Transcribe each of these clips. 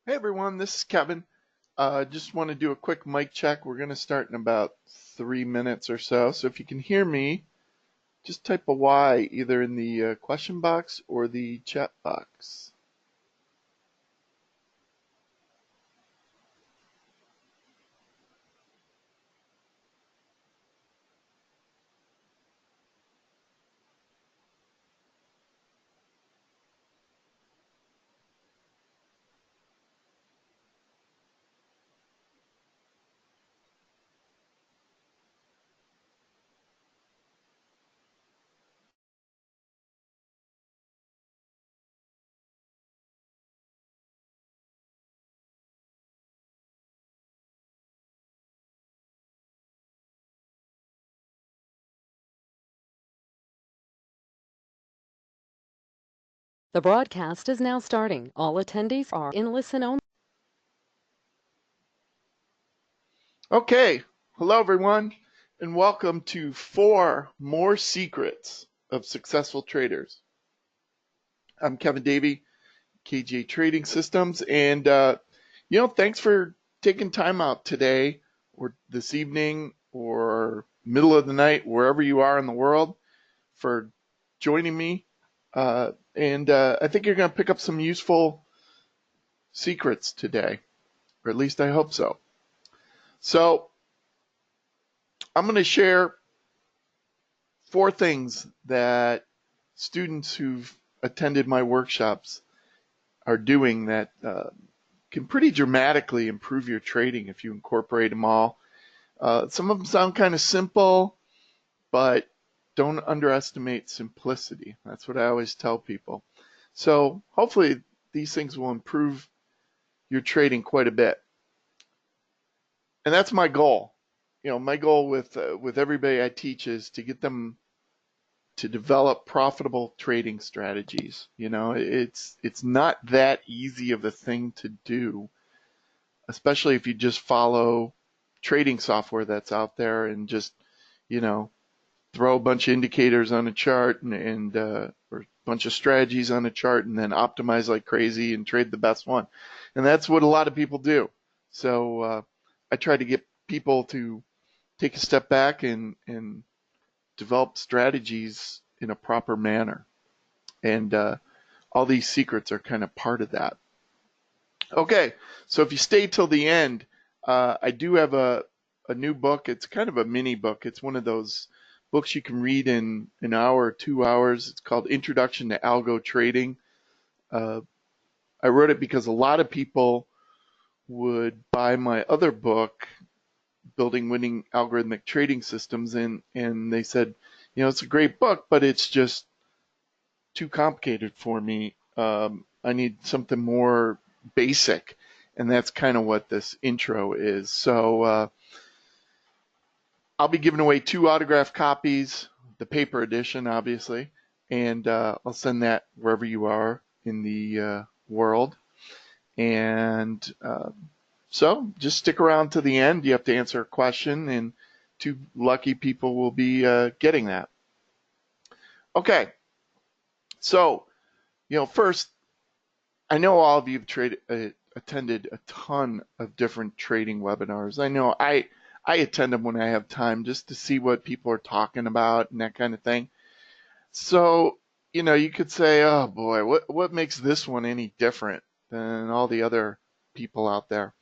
Hey everyone, this is Kevin. Just want to do a quick mic check. We're going to start in about 3 minutes or so. So if you can hear me, just type a Y either in the question box or the chat box. The broadcast is now starting. All attendees are in listen only. Okay, hello everyone, and welcome to 4 More Secrets of Successful Traders. I'm Kevin Davey, KJ Trading Systems, and thanks for taking time out today or this evening or middle of the night, wherever you are in the world, for joining me. And I think you're going to pick up some useful secrets today, or at least I hope so. So I'm going to share 4 things that students who've attended my workshops are doing that can pretty dramatically improve your trading if you incorporate them all. Some of them sound kind of simple, but don't underestimate simplicity. That's what I always tell people. So hopefully these things will improve your trading quite a bit. And that's my goal. My goal with everybody I teach is to get them to develop profitable trading strategies. It's not that easy of a thing to do, especially if you just follow trading software that's out there and just, you know, throw a bunch of indicators on a chart and or a bunch of strategies on a chart and then optimize like crazy and trade the best one. And that's what a lot of people do. So I try to get people to take a step back and develop strategies in a proper manner. And all these secrets are kind of part of that. Okay, so if you stay till the end, I do have a new book. It's kind of a mini book. It's one of those books you can read in an hour or 2 hours. It's called Introduction to Algo Trading. Uh, I wrote it because a lot of people would buy my other book, Building Winning Algorithmic Trading Systems, and they said, it's a great book, but it's just too complicated for me. I need something more basic, and that's kind of what this intro is. So I'll be giving away 2 autographed copies, the paper edition, obviously, and I'll send that wherever you are in the world. And so just stick around to the end. You have to answer a question, and 2 lucky people will be getting that. Okay, so first, I know all of you have attended a ton of different trading webinars. I know I attend them when I have time just to see what people are talking about and that kind of thing. So, you could say, oh boy, what makes this one any different than all the other people out there?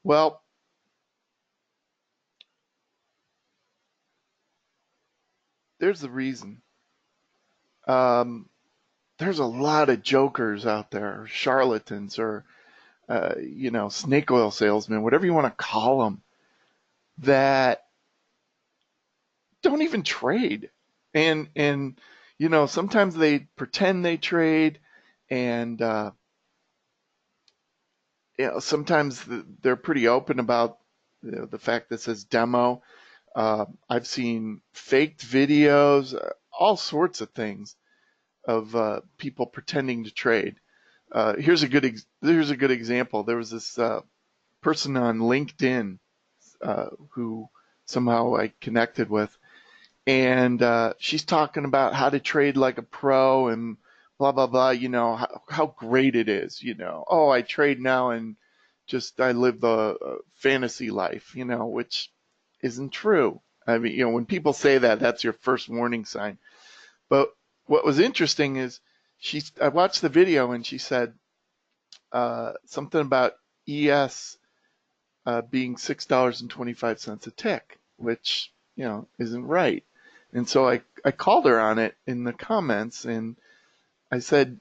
Well, there's the reason. Um, there's a lot of jokers out there, charlatans, or snake oil salesmen, whatever you want to call them, that don't even trade. And sometimes they pretend they trade, and sometimes they're pretty open about the fact that it says demo. I've seen faked videos, all sorts of things of people pretending to trade. Here's a good example. There was this person on LinkedIn who somehow I connected with, and she's talking about how to trade like a pro and blah, blah, blah, how great it is, oh, I trade now and just I live the fantasy life, which isn't true. I mean, when people say that, that's your first warning sign. But what was interesting is I watched the video and she said something about ES being $6.25 a tick, which, isn't right. And so I called her on it in the comments and I said,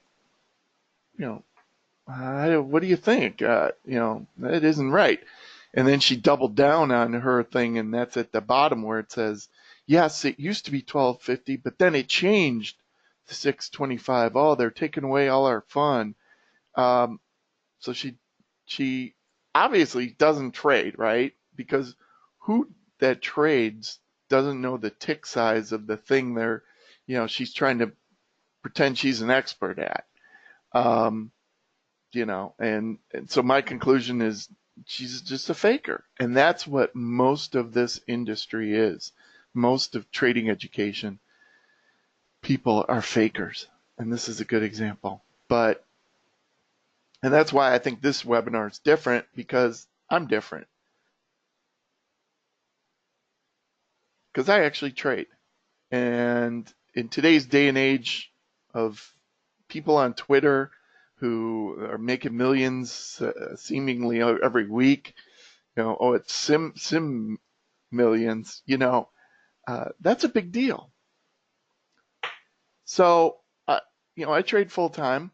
what do you think? That isn't right. And then she doubled down on her thing, and that's at the bottom where it says, yes, it used to be $12.50, but then it changed to $6.25. Oh, they're taking away all our fun. So she obviously doesn't trade, right? Because who that trades doesn't know the tick size of the thing she's trying to pretend she's an expert at. And so my conclusion is she's just a faker. And that's what most of this industry is. Most of trading education, people are fakers. And this is a good example. And that's why I think this webinar is different, because I'm different. Because I actually trade. And in today's day and age of people on Twitter who are making millions seemingly every week, it's sim millions, that's a big deal. So, I trade full time.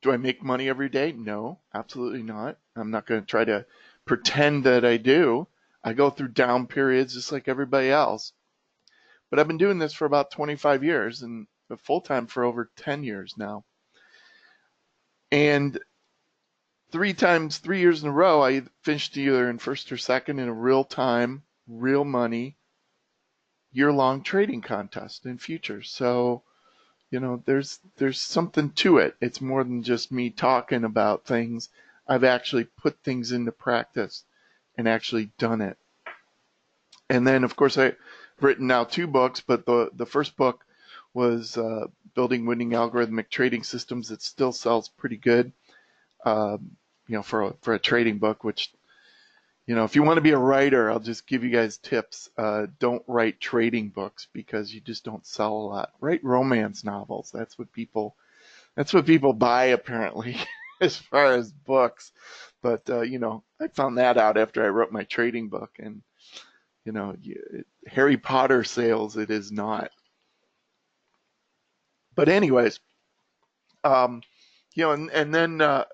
Do I make money every day? No, absolutely not. I'm not going to try to pretend that I do. I go through down periods just like everybody else. But I've been doing this for about 25 years and full time for over 10 years now. And 3 years in a row, I finished either in first or second in a real time, real money, year-long trading contest in futures. So, there's something to it. It's more than just me talking about things. I've actually put things into practice and actually done it. And then, of course, I've written now 2 books, but the first book was Building Winning Algorithmic Trading Systems. It still sells pretty good, for a trading book, which, if you want to be a writer, I'll just give you guys tips. Don't write trading books because you just don't sell a lot. Write romance novels. That's what people buy, apparently, as far as books. But, I found that out after I wrote my trading book. And, Harry Potter sales, it is not. But anyways, and then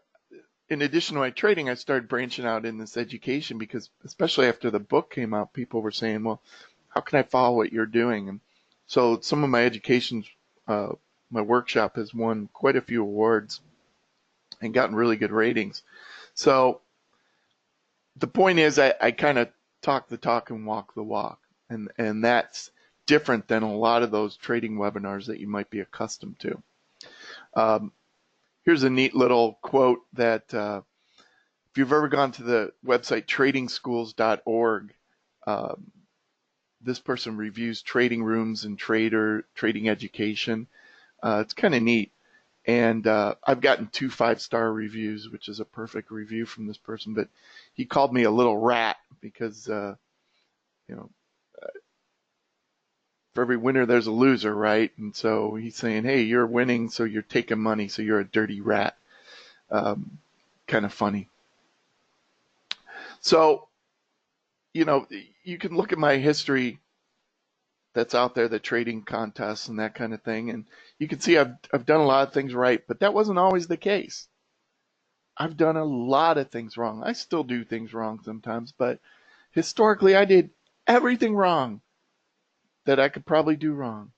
in addition to my trading, I started branching out in this education because, especially after the book came out, people were saying, well, how can I follow what you're doing? And so some of my educations, my workshop has won quite a few awards and gotten really good ratings. So the point is I kind of talk the talk and walk the walk. And that's different than a lot of those trading webinars that you might be accustomed to. Here's a neat little quote that if you've ever gone to the website tradingschools.org, this person reviews trading rooms and trading education. It's kind of neat. And I've gotten 2 5-star reviews, which is a perfect review from this person. But he called me a little rat because, for every winner, there's a loser, right? And so he's saying, hey, you're winning, so you're taking money, so you're a dirty rat. Kind of funny. So, you can look at my history that's out there, the trading contests and that kind of thing, and you can see I've done a lot of things right, but that wasn't always the case. I've done a lot of things wrong. I still do things wrong sometimes, but historically I did everything wrong that I could probably do wrong.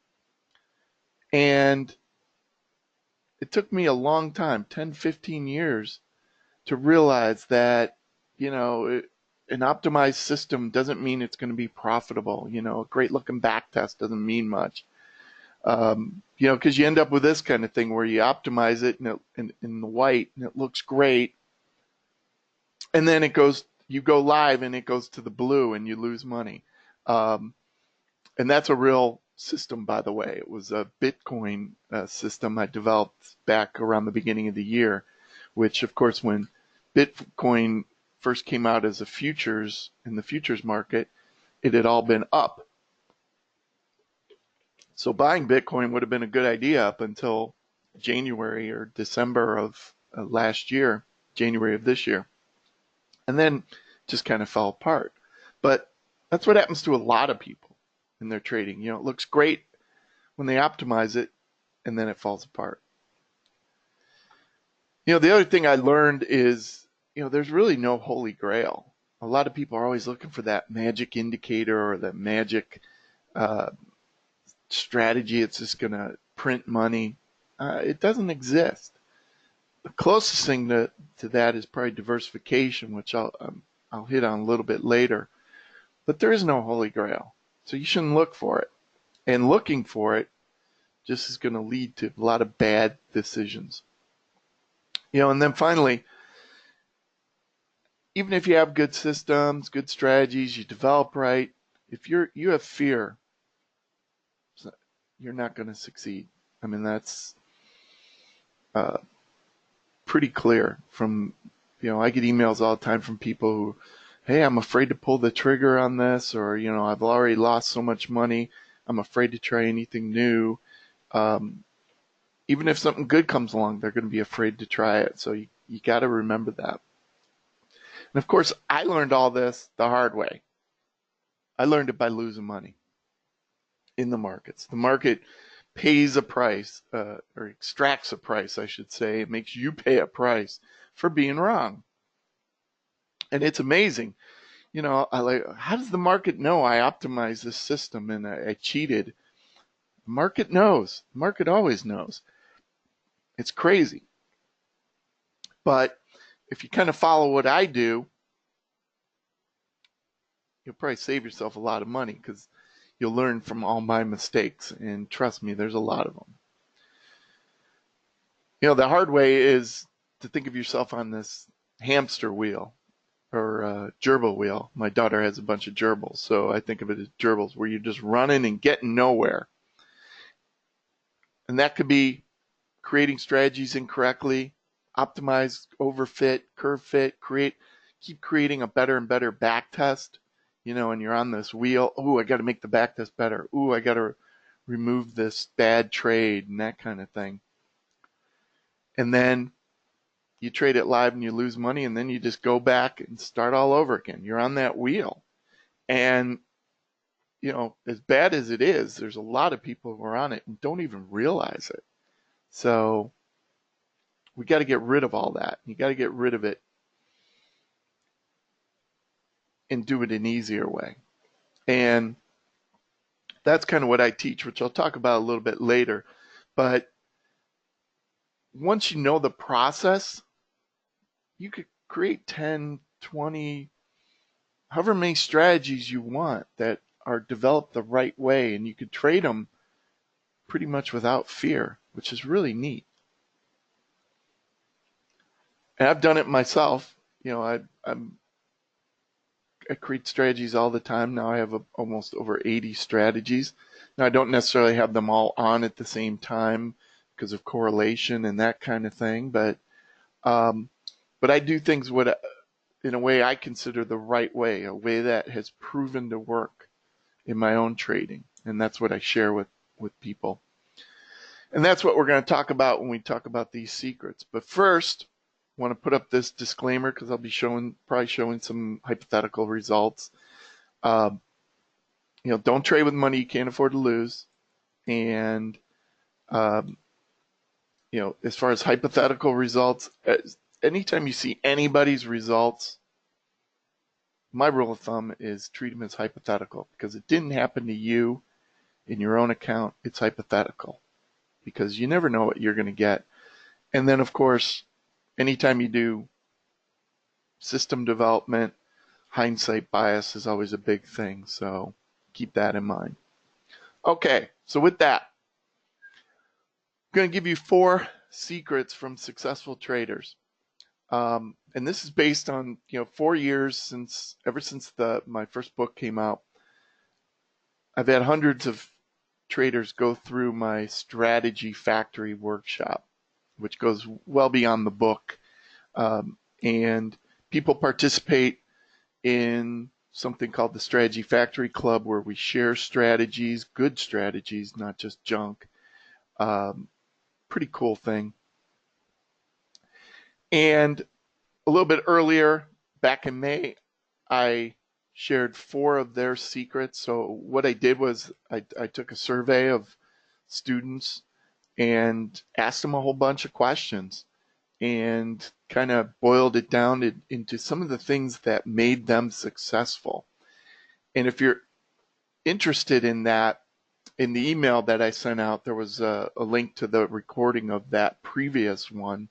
And it took me a long time, 10, 15 years, to realize that, an optimized system doesn't mean it's going to be profitable. A great looking back test doesn't mean much. Because you end up with this kind of thing where you optimize it in the white and it looks great. And then you go live and it goes to the blue and you lose money. And that's a real system, by the way. It was a Bitcoin system I developed back around the beginning of the year, which, of course, when Bitcoin first came out as a futures in the futures market, it had all been up. So buying Bitcoin would have been a good idea up until January or December of last year, January of this year. And then just kind of fell apart. But that's what happens to a lot of people in their trading. It looks great when they optimize it, and then it falls apart. The other thing I learned is, there's really no holy grail. A lot of people are always looking for that magic indicator or that magic strategy. It's just going to print money. It doesn't exist. The closest thing to that is probably diversification, which I'll hit on a little bit later. But there is no holy grail, so you shouldn't look for it. And looking for it just is going to lead to a lot of bad decisions. And then finally, even if you have good systems, good strategies, you develop right, if you have fear, you're not going to succeed. I mean, that's pretty clear from, I get emails all the time from people who, hey, I'm afraid to pull the trigger on this, or, I've already lost so much money, I'm afraid to try anything new. Even if something good comes along, they're going to be afraid to try it. So you got to remember that. And of course, I learned all this the hard way. I learned it by losing money in the markets. The market pays a price, or extracts a price, I should say. It makes you pay a price for being wrong. And it's amazing. How does the market know I optimized this system and I cheated? The market knows. The market always knows. It's crazy. But if you kind of follow what I do, you'll probably save yourself a lot of money because you'll learn from all my mistakes. And trust me, there's a lot of them. The hard way is to think of yourself on this hamster wheel or gerbil wheel. My daughter has a bunch of gerbils, so I think of it as gerbils, where you're just running and getting nowhere. And that could be creating strategies incorrectly, optimize, overfit, curve fit, keep creating a better and better back test, and you're on this wheel. Oh, I got to make the back test better. Oh, I got to remove this bad trade and that kind of thing. And then you trade it live and you lose money, and then you just go back and start all over again. You're on that wheel. And, as bad as it is, there's a lot of people who are on it and don't even realize it. So we got to get rid of all that. You got to get rid of it and do it an easier way. And that's kind of what I teach, which I'll talk about a little bit later. But once you know the process, you could create 10, 20, however many strategies you want that are developed the right way, and you could trade them pretty much without fear, which is really neat. And I've done it myself. I create strategies all the time. Now I have almost over 80 strategies. Now I don't necessarily have them all on at the same time because of correlation and that kind of thing, but I do things in a way I consider the right way, a way that has proven to work in my own trading, and that's what I share with people. And that's what we're going to talk about when we talk about these secrets. But first, I want to put up this disclaimer because I'll be probably showing some hypothetical results. Don't trade with money you can't afford to lose. And, as far as hypothetical results, anytime you see anybody's results, my rule of thumb is treat them as hypothetical because it didn't happen to you in your own account. It's hypothetical because you never know what you're going to get. And then, of course, anytime you do system development, hindsight bias is always a big thing. So keep that in mind. Okay, so with that, I'm going to give you 4 secrets from successful traders. And this is based on 4 years ever since my first book came out. I've had hundreds of traders go through my strategy factory workshop, which goes well beyond the book. And people participate in something called the Strategy Factory Club, where we share strategies, good strategies, not just junk. Pretty cool thing. And a little bit earlier, back in May, I shared 4 of their secrets. So what I did was I took a survey of students and asked them a whole bunch of questions and kind of boiled it down into some of the things that made them successful. And if you're interested in that, in the email that I sent out, there was a link to the recording of that previous one,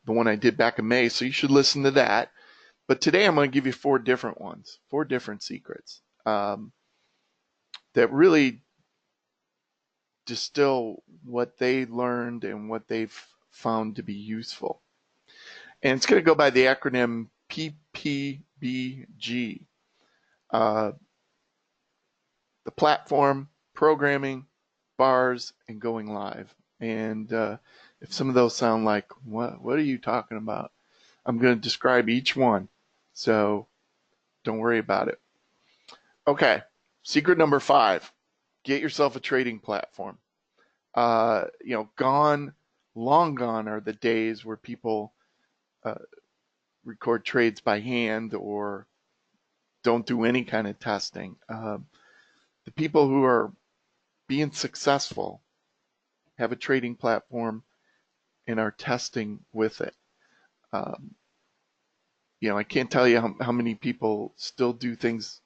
the one I did back in May, so you should listen to that. But today I'm going to give you 4 different ones, 4 different secrets that really distill what they learned and what they've found to be useful. And it's going to go by the acronym PPBG. The platform, programming, bars, and going live. And if some of those sound like, what are you talking about? I'm going to describe each one. So don't worry about it. Okay, secret number 5. Get yourself a trading platform. Long gone are the days where people record trades by hand or don't do any kind of testing. The people who are being successful have a trading platform and are testing with it. I can't tell you how many people still do things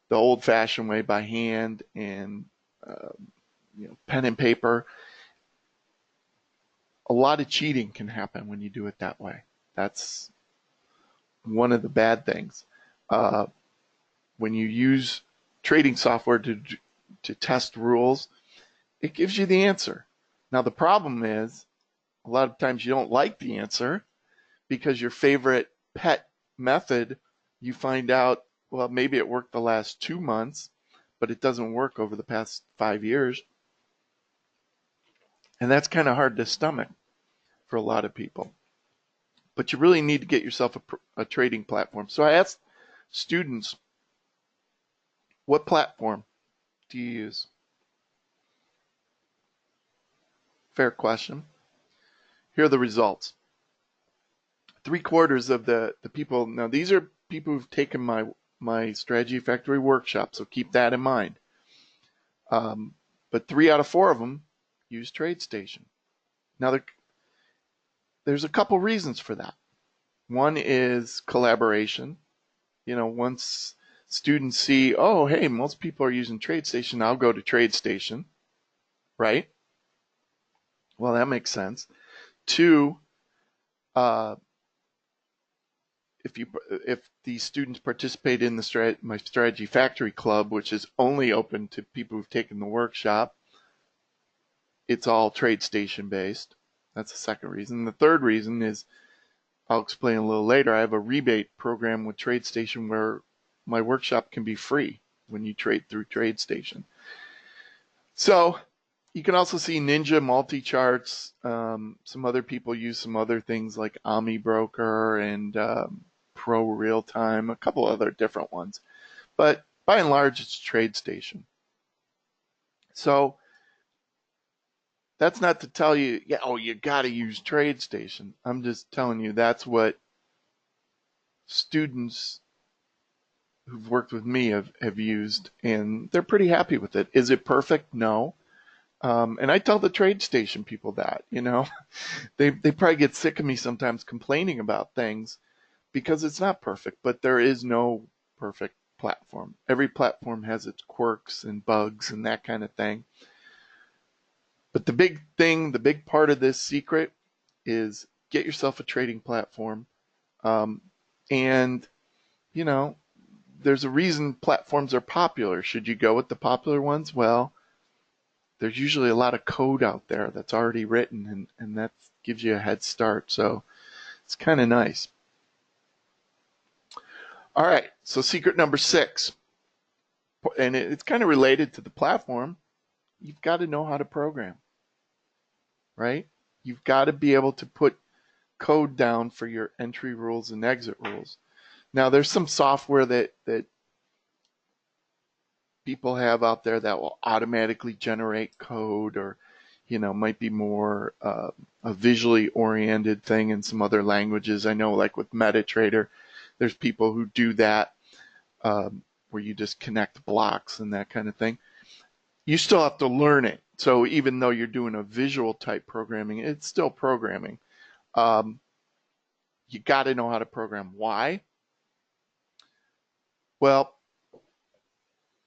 the old-fashioned way by hand and pen and paper. A lot of cheating can happen when you do it that way. That's one of the bad things. When you use trading software to test rules, it gives you the answer. Now the problem is, a lot of times you don't like the answer because your favorite pet method, you find out, well, maybe it worked the last 2 months, but it doesn't work over the past 5 years. And that's kind of hard to stomach for a lot of people. But you really need to get yourself a trading platform. So I asked students, what platform do you use? Fair question. Here are the results. 3/4 of the people, now these are people who've taken my Strategy Factory workshop, so keep that in mind. But 3 out of 4 of them use Tradestation. Now there's a couple reasons for that. One is collaboration. Once students see, oh, hey, most people are using Tradestation, I'll go to Tradestation, right? Well, that makes sense. 2, if the students participate in my Strategy Factory Club, which is only open to people who've taken the workshop, it's all Tradestation based. That's the second reason. The third reason is, I'll explain a little later, I have a rebate program with Tradestation where my workshop can be free when you trade through Tradestation. So you can also see Ninja multi-charts. Some other people use some other things like Ami Broker and Pro Real Time, a couple other different ones. But by and large, it's Tradestation. So that's not to tell you, you got to use Tradestation. I'm just telling you that's what students who've worked with me have used, and they're pretty happy with it. Is it perfect? No. And I tell the Tradestation people that, they probably get sick of me sometimes complaining about things because it's not perfect, but there is no perfect platform. Every platform has its quirks and bugs and that kind of thing. But the big thing, the big part of this secret is get yourself a trading platform. And, there's a reason platforms are popular. Should you go with the popular ones? Well, there's usually a lot of code out there that's already written, and that gives you a head start. So it's kind of nice. All right, so secret number 6, and it's kind of related to the platform, you've got to know how to program, right? You've got to be able to put code down for your entry rules and exit rules. Now, there's some software that people have out there that will automatically generate code, or might be more a visually oriented thing in some other languages. I know, like with MetaTrader, there's people who do that, where you just connect blocks and that kind of thing. You still have to learn it. So even though you're doing a visual type programming, it's still programming. You got to know how to program. Why? Well,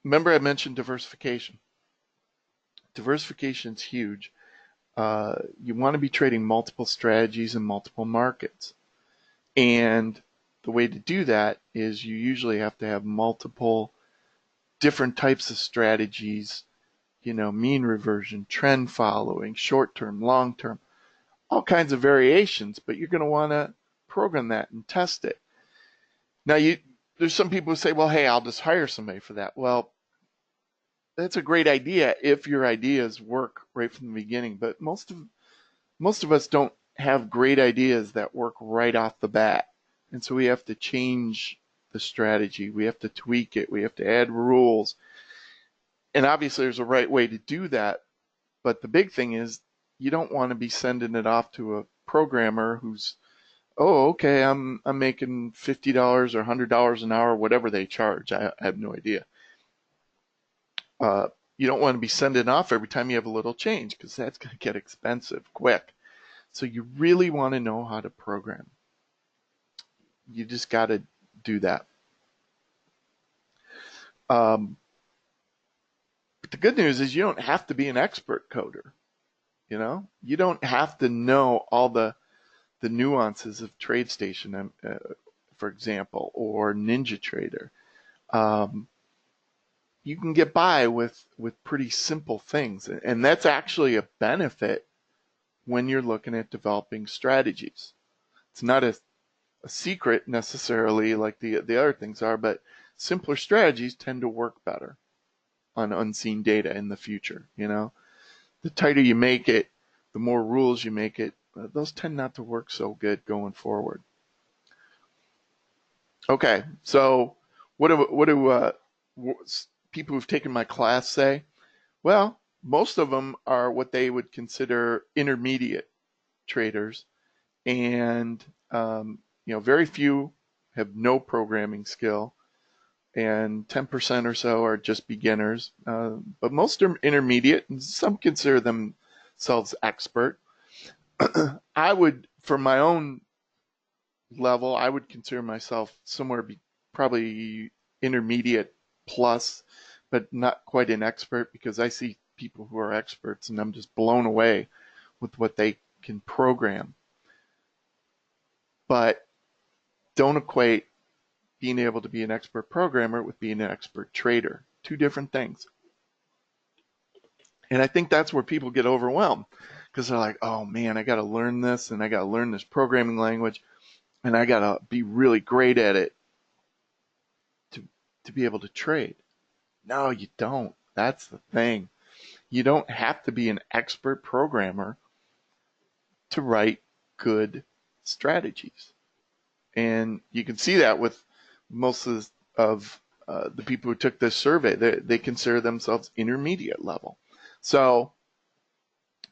remember I mentioned diversification. Diversification is huge. You want to be trading multiple strategies in multiple markets. And the way to do that is you usually have to have multiple different types of strategies, mean reversion, trend following, short-term, long-term, all kinds of variations, but you're going to want to program that and test it. Now, there's some people who say, well, hey, I'll just hire somebody for that. Well, that's a great idea if your ideas work right from the beginning, but most of us don't have great ideas that work right off the bat. And so we have to change the strategy. We have to tweak it. We have to add rules. And obviously there's a right way to do that. But the big thing is you don't want to be sending it off to a programmer who's, oh, okay, I'm making $50 or $100 an hour, whatever they charge. I have no idea. You don't want to be sending off every time you have a little change, because that's going to get expensive quick. So you really want to know how to program. You just got to do that. But the good news is you don't have to be an expert coder. You don't have to know all the nuances of Tradestation, for example, or NinjaTrader. You can get by with pretty simple things, and that's actually a benefit when you're looking at developing strategies. It's not a secret necessarily like the other things are, but simpler strategies tend to work better on unseen data in the future. The tighter you make it, the more rules you make it, those tend not to work so good going forward. Okay, so what do people who've taken my class say? Well, most of them are what they would consider intermediate traders, and very few have no programming skill, and 10% or so are just beginners. But most are intermediate, and some consider themselves expert. I would, for my own level, I would consider myself somewhere probably intermediate plus, but not quite an expert, because I see people who are experts and I'm just blown away with what they can program. But don't equate being able to be an expert programmer with being an expert trader. Two different things. And I think that's where people get overwhelmed, because they're like, oh man, I got to learn this, and I got to learn this programming language, and I got to be really great at it to be able to trade. No, you don't. That's the thing. You don't have to be an expert programmer to write good strategies. And you can see that with most of the people who took this survey. They consider themselves intermediate level. So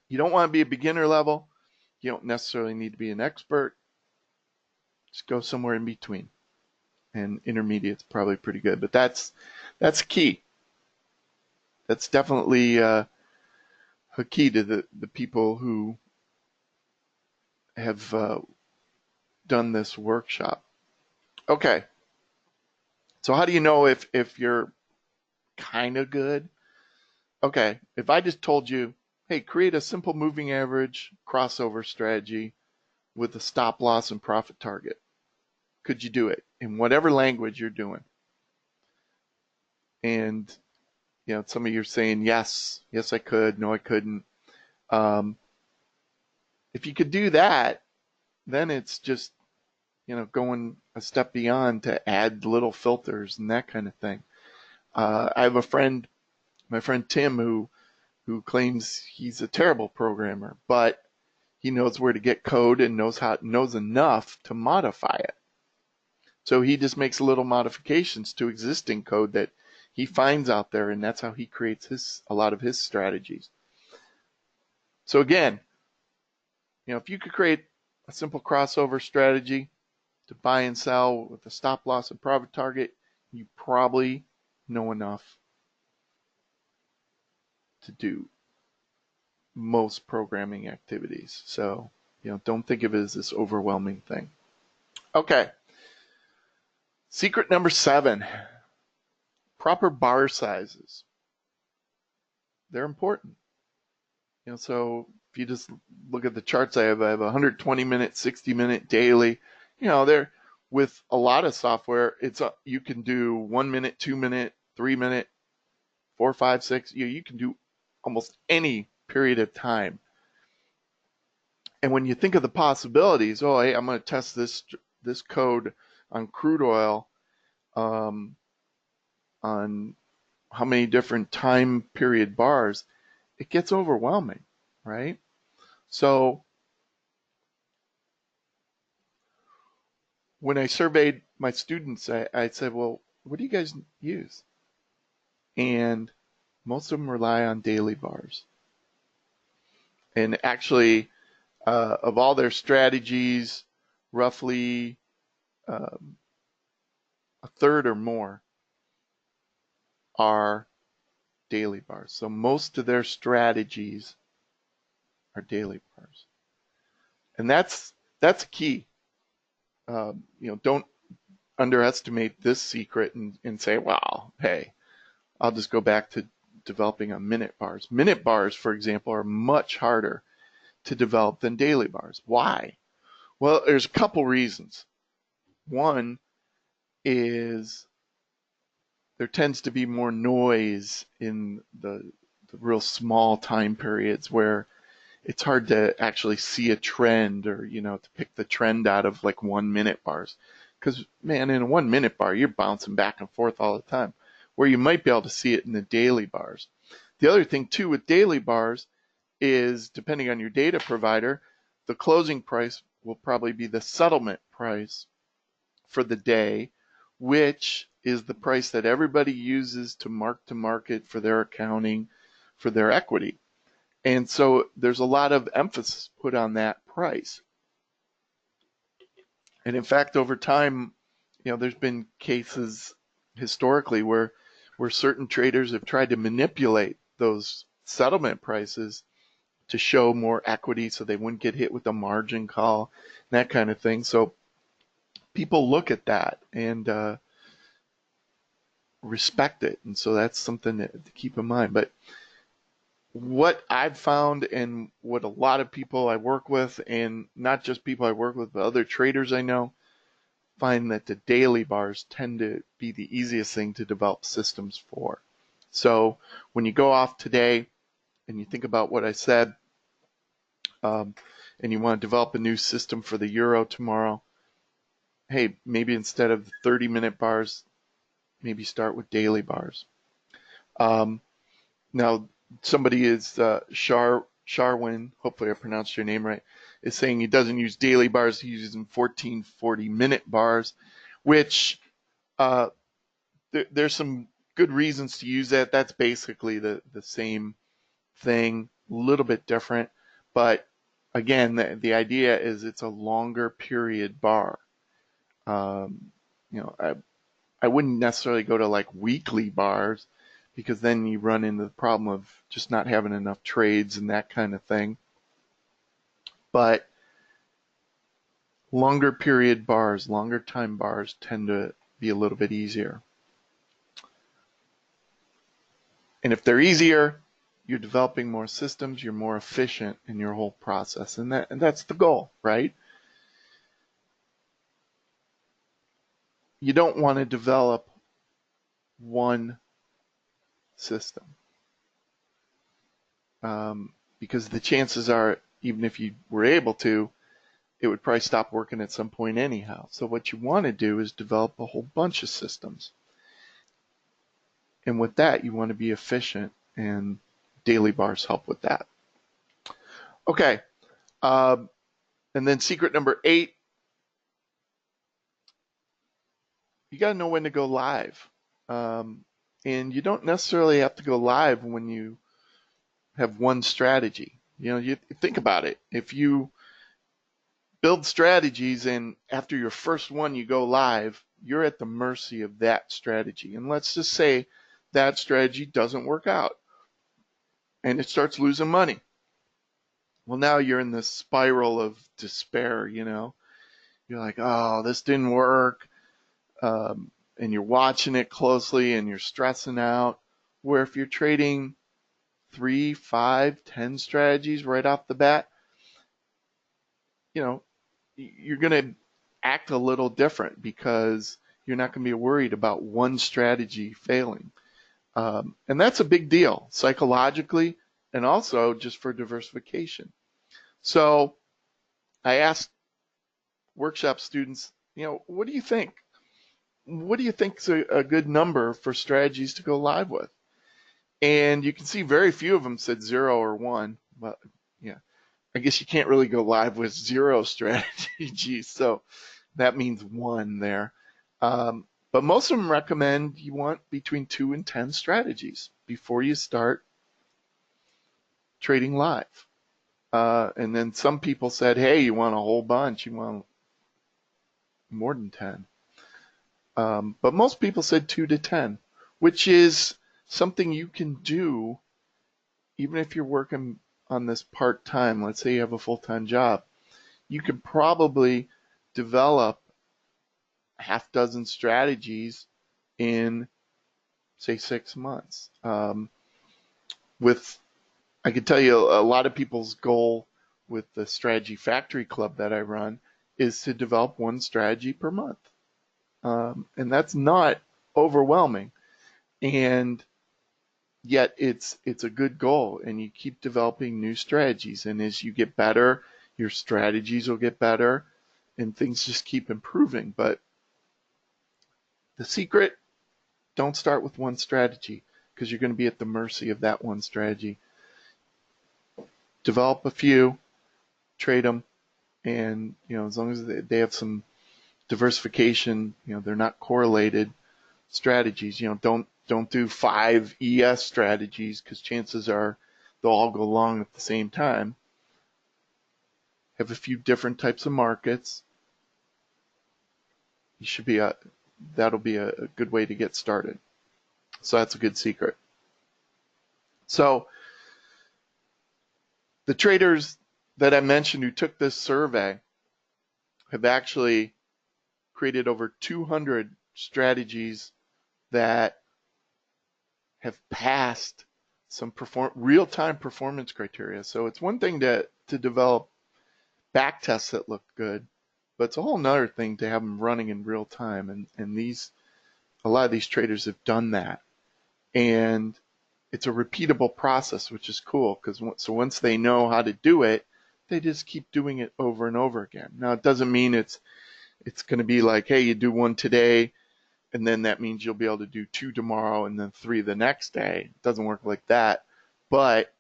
you don't want to be a beginner level. You don't necessarily need to be an expert. Just go somewhere in between. And intermediate's probably pretty good. But that's key. That's definitely a key to the people who have done this workshop. Okay. So how do you know if you're kind of good? Okay, if I just told you, hey, create a simple moving average crossover strategy with a stop loss and profit target, could you do it in whatever language you're doing? And some of you are saying yes, I could, no, I couldn't. If you could do that, then it's just going a step beyond to add little filters and that kind of thing. I have a friend, my friend Tim, who claims he's a terrible programmer, but he knows where to get code and knows enough to modify it. So he just makes little modifications to existing code that he finds out there, and that's how he creates a lot of his strategies. So again, if you could create a simple crossover strategy to buy and sell with a stop loss and profit target, you probably know enough to do most programming activities. So, don't think of it as this overwhelming thing. Okay. Secret number 7, proper bar sizes. They're important. So if you just look at the charts I have 120-minute, 60-minute, daily. They're with a lot of software. You can do 1 minute, 2 minute, 3 minute, 4, 5, 6. You can do almost any period of time. And when you think of the possibilities, hey, I'm going to test this code on crude oil, on how many different time period bars, it gets overwhelming, right? So when I surveyed my students, I said, well, what do you guys use? And most of them rely on daily bars. And actually, of all their strategies, roughly a third or more are daily bars. So most of their strategies are daily bars. And that's key. Don't underestimate this secret and say, well, hey, I'll just go back to developing on minute bars. Minute bars, for example, are much harder to develop than daily bars. Why? Well, there's a couple reasons. One is there tends to be more noise in the real small time periods where it's hard to actually see a trend or, to pick the trend out of like 1 minute bars. Because, man, in a 1 minute bar, you're bouncing back and forth all the time, where you might be able to see it in the daily bars. The other thing, too, with daily bars is, depending on your data provider, the closing price will probably be the settlement price for the day, which is the price that everybody uses to market for their accounting, for their equity. And so there's a lot of emphasis put on that price. And in fact, over time, there's been cases historically where certain traders have tried to manipulate those settlement prices to show more equity so they wouldn't get hit with a margin call, that kind of thing. So people look at that and respect it. And so that's something to keep in mind. But what I've found and what a lot of people I work with, and not just people I work with, but other traders I know, find that the daily bars tend to be the easiest thing to develop systems for. So when you go off today and you think about what I said, and you want to develop a new system for the euro tomorrow, hey, maybe instead of 30-minute bars, maybe start with daily bars. Now, somebody is Sharwin, hopefully I pronounced your name right, is saying he doesn't use daily bars, he uses 14 40-minute bars, which there's some good reasons to use that. That's basically the same thing, a little bit different, but again, the idea is it's a longer period bar. I wouldn't necessarily go to like weekly bars, because then you run into the problem of just not having enough trades and that kind of thing. But longer period bars, longer time bars tend to be a little bit easier. And if they're easier, you're developing more systems, you're more efficient in your whole process. And that's the goal, right? You don't want to develop one system. Because the chances are, even if you were able to, it would probably stop working at some point anyhow. So what you want to do is develop a whole bunch of systems. And with that, you want to be efficient, and daily bars help with that. Okay. And then secret number 8, you got to know when to go live. And you don't necessarily have to go live when you have one strategy. You think about it. If you build strategies and after your first one you go live, you're at the mercy of that strategy. And let's just say that strategy doesn't work out and it starts losing money. Well, now you're in this spiral of despair, You're like, oh, this didn't work. And you're watching it closely and you're stressing out. Where if you're trading 3, 5, 10 strategies right off the bat, you're going to act a little different because you're not going to be worried about one strategy failing. And that's a big deal psychologically and also just for diversification. So I asked workshop students, what do you think? What do you think is a good number for strategies to go live with? And you can see very few of them said 0 or 1. But yeah, I guess you can't really go live with 0 strategies. So that means 1 there. But most of them recommend you want between 2 and 10 strategies before you start trading live. And then some people said, hey, you want a whole bunch. You want more than 10. But most people said 2 to 10, which is something you can do even if you're working on this part-time. Let's say you have a full-time job. You could probably develop half dozen strategies in, say, 6 months. I can tell you a lot of people's goal with the Strategy Factory Club that I run is to develop 1 strategy per month. And that's not overwhelming. And yet it's a good goal, and you keep developing new strategies. And as you get better, your strategies will get better, and things just keep improving. But the secret, don't start with 1 strategy because you're going to be at the mercy of that 1 strategy. Develop a few, trade them, and as long as they have some diversification, they're not correlated strategies. Don't do 5 ES strategies because chances are they'll all go long at the same time. Have a few different types of markets. That'll be a good way to get started. So that's a good secret. So the traders that I mentioned who took this survey have actually created over 200 strategies that have passed some real-time performance criteria. So it's one thing to develop back tests that look good, but it's a whole nother thing to have them running in real time. And a lot of these traders have done that. And it's a repeatable process, which is cool because once they know how to do it, they just keep doing it over and over again. Now, it doesn't mean it's going to be like, hey, you do 1 today, and then that means you'll be able to do 2 tomorrow and then 3 the next day. It doesn't work like that, but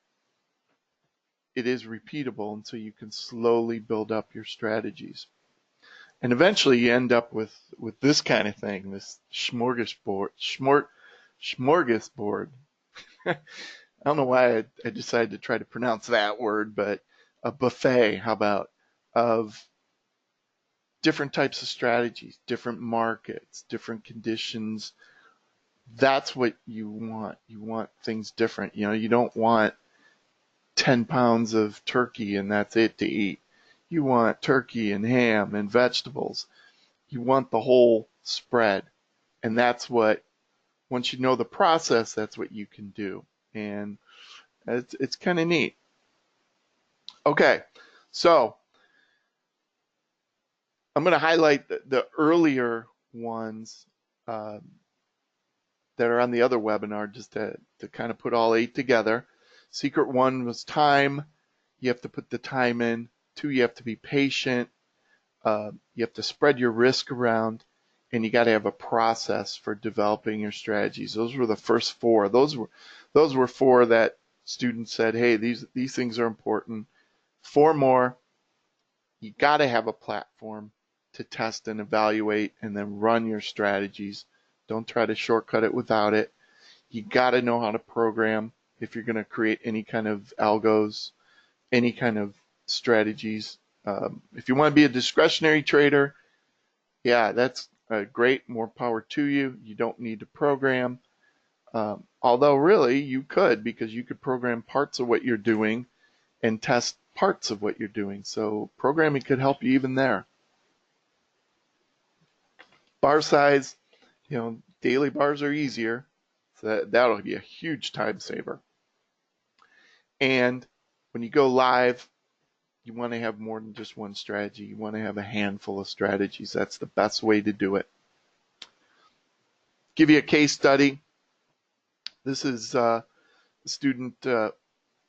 it is repeatable, and so you can slowly build up your strategies. And eventually you end up with this kind of thing, this smorgasbord. I don't know why I decided to try to pronounce that word, but a buffet, how about, of different types of strategies, different markets, different conditions. That's what you want. You want things different. You don't want 10 pounds of turkey and that's it to eat. You want turkey and ham and vegetables. You want the whole spread. And that's what, once you know the process, that's what you can do. And it's kind of neat. Okay, so I'm going to highlight the earlier ones that are on the other webinar just to kind of put all 8 together. Secret 1 was time. You have to put the time in. 2, you have to be patient. You have to spread your risk around. and you got to have a process for developing your strategies. Those were the first four. Those were four that students said, hey, these things are important. Four more. You got to have a platform to test and evaluate and then run your strategies. Don't try to shortcut it without it. You got to know how to program if you're going to create any kind of algos, any kind of strategies. If you want to be a discretionary trader, yeah, that's great. More power to you. You don't need to program. Although really you could, because you could program parts of what you're doing and test parts of what you're doing. So programming could help you even there. Bar size, daily bars are easier. So that'll be a huge time saver. And when you go live, you want to have more than just one strategy. You want to have a handful of strategies. That's the best way to do it. Give you a case study. This is student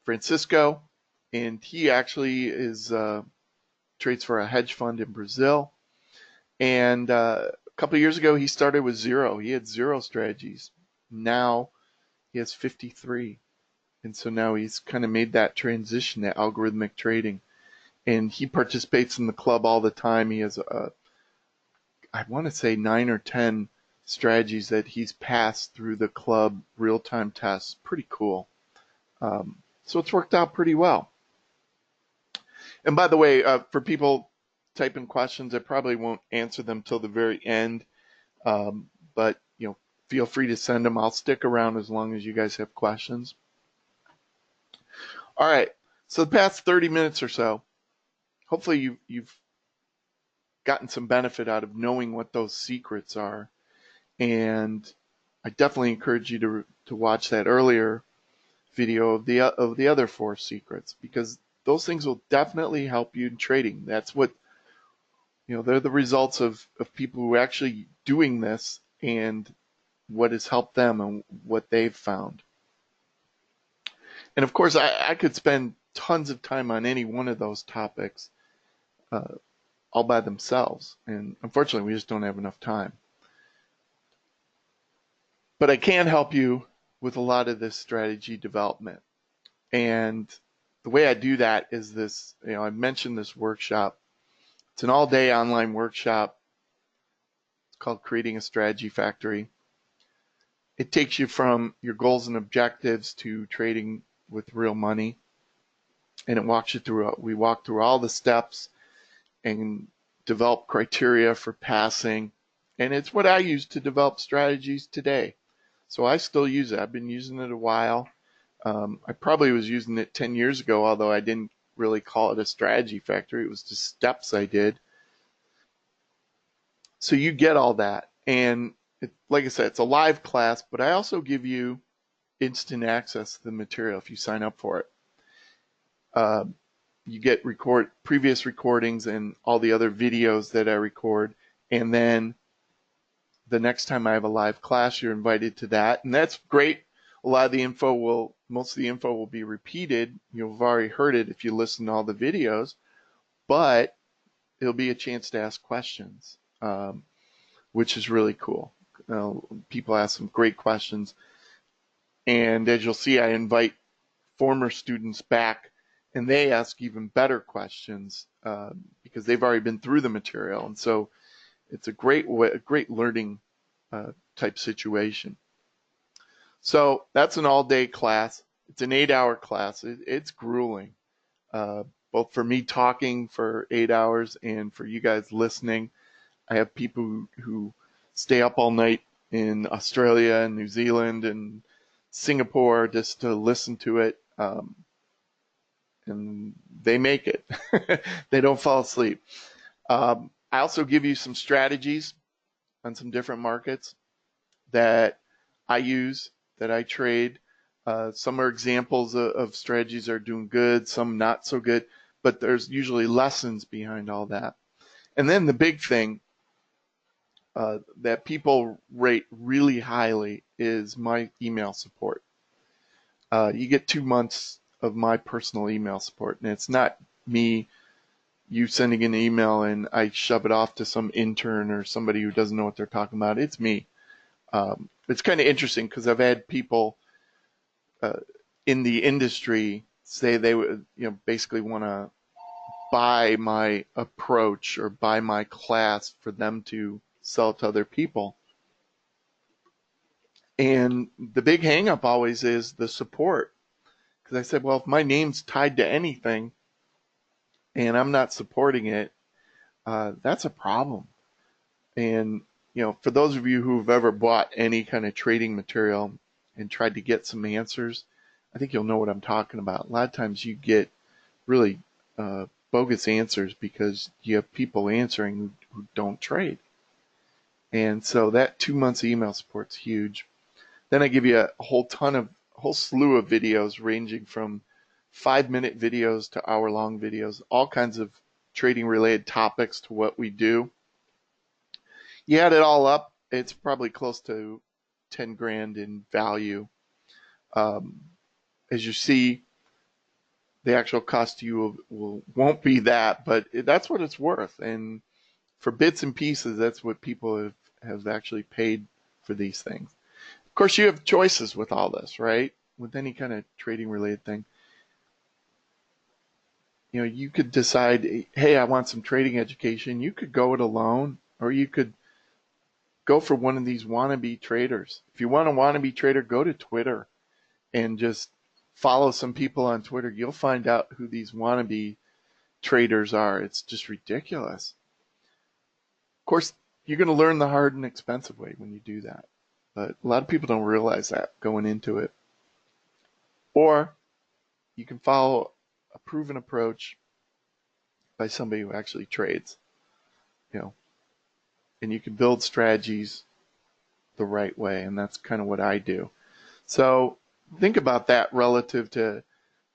Francisco, and he actually trades for a hedge fund in Brazil. And a couple of years ago, he started with zero. He had zero strategies. Now he has 53. And so now he's kind of made that transition to algorithmic trading. And he participates in the club all the time. He has, I want to say 9 or 10 strategies that he's passed through the club real-time tests. Pretty cool. So it's worked out pretty well. And by the way, for people typing questions, I probably won't answer them till the very end. But feel free to send them. I'll stick around as long as you guys have questions. All right. So the past 30 minutes or so, hopefully you've gotten some benefit out of knowing what those secrets are. And I definitely encourage you to watch that earlier video of the other 4 secrets, because those things will definitely help you in trading. That's what, they're the results of people who are actually doing this and what has helped them and what they've found. And of course, I could spend tons of time on any one of those topics all by themselves. And unfortunately, we just don't have enough time. But I can help you with a lot of this strategy development. And the way I do that is this, I mentioned this workshop. It's an all-day online workshop. It's called Creating a Strategy Factory. It takes you from your goals and objectives to trading with real money. And it walks you through, we walk through all the steps and develop criteria for passing. And it's what I use to develop strategies today. So I still use it. I've been using it a while. I probably was using it 10 years ago, although I didn't really call it a strategy factory. It was just steps I did. So you get all that. And like I said, it's a live class, but I also give you instant access to the material if you sign up for it. You get previous recordings and all the other videos that I record. And then the next time I have a live class, you're invited to that. And that's great. Most of the info will be repeated. You've already heard it if you listen to all the videos, but it'll be a chance to ask questions, which is really cool. People ask some great questions. And as you'll see, I invite former students back, and they ask even better questions because they've already been through the material. And so it's a great learning type situation. So that's an all-day class. It's an 8-hour class. It's grueling, both for me talking for 8 hours and for you guys listening. I have people who stay up all night in Australia and New Zealand and Singapore just to listen to it, and they make it. They don't fall asleep. I also give you some strategies on some different markets that I use, that I trade. Some are examples of strategies that are doing good, some not so good, but there's usually lessons behind all that. And then the big thing that people rate really highly is my email support. You get 2 months of my personal email support, and it's not me you sending an email and I shove it off to some intern or somebody who doesn't know what they're talking about. It's me. It's kind of interesting because I've had people in the industry say they would, basically want to buy my approach or buy my class for them to sell to other people. And the big hang up always is the support. Because I said, well, if my name's tied to anything and I'm not supporting it, that's a problem. And, for those of you who've ever bought any kind of trading material and tried to get some answers, I think you'll know what I'm talking about. A lot of times you get really bogus answers because you have people answering who don't trade. And so that 2 months of email support's huge. Then I give you a whole slew of videos ranging from 5-minute videos to hour-long videos, all kinds of trading-related topics to what we do. You add it all up, it's probably close to 10 grand in value. As you see, the actual cost to you won't be that, but that's what it's worth. And for bits and pieces, that's what people have actually paid for these things. Of course, you have choices with all this, right? With any kind of trading related thing. You could decide, hey, I want some trading education. You could go it alone, or you could go for one of these wannabe traders. If you want a wannabe trader, go to Twitter and just follow some people on Twitter. You'll find out who these wannabe traders are. It's just ridiculous. Of course, you're going to learn the hard and expensive way when you do that. But a lot of people don't realize that going into it. Or you can follow a proven approach by somebody who actually trades, and you can build strategies the right way. And that's kind of what I do. So think about that relative to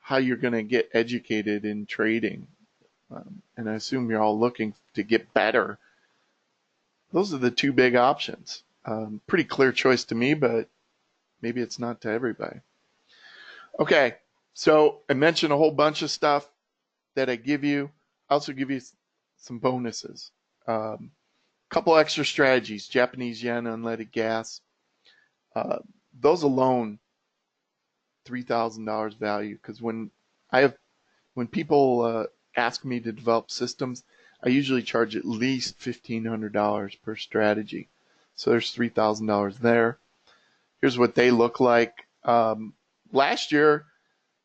how you're going to get educated in trading. And I assume you're all looking to get better. Those are the two big options. Pretty clear choice to me, but maybe it's not to everybody. Okay, so I mentioned a whole bunch of stuff that I give you. I also give you some bonuses. Couple extra strategies: Japanese yen, unleaded gas. Those alone, $3,000 value. Because when people ask me to develop systems, I usually charge at least $1,500 per strategy. So there's $3,000 there. Here's what they look like. Last year,